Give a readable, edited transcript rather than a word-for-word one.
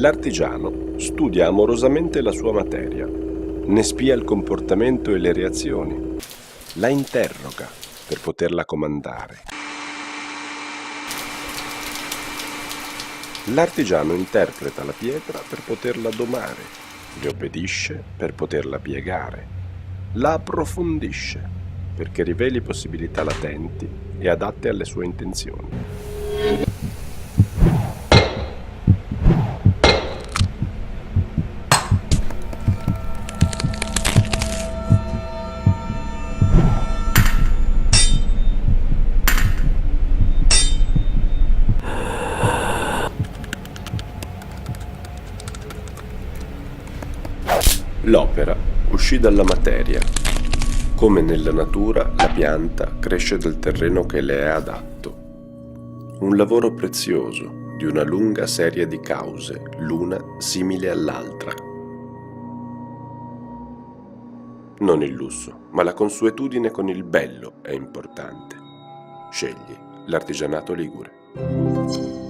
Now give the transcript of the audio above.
L'artigiano studia amorosamente la sua materia, ne spia il comportamento e le reazioni, la interroga per poterla comandare. L'artigiano interpreta la pietra per poterla domare, le obbedisce per poterla piegare, la approfondisce perché riveli possibilità latenti e adatte alle sue intenzioni. L'opera uscì dalla materia. Come nella natura la pianta cresce dal terreno che le è adatto. Un lavoro prezioso di una lunga serie di cause, l'una simile all'altra. Non il lusso, ma la consuetudine con il bello è importante. Scegli l'artigianato ligure.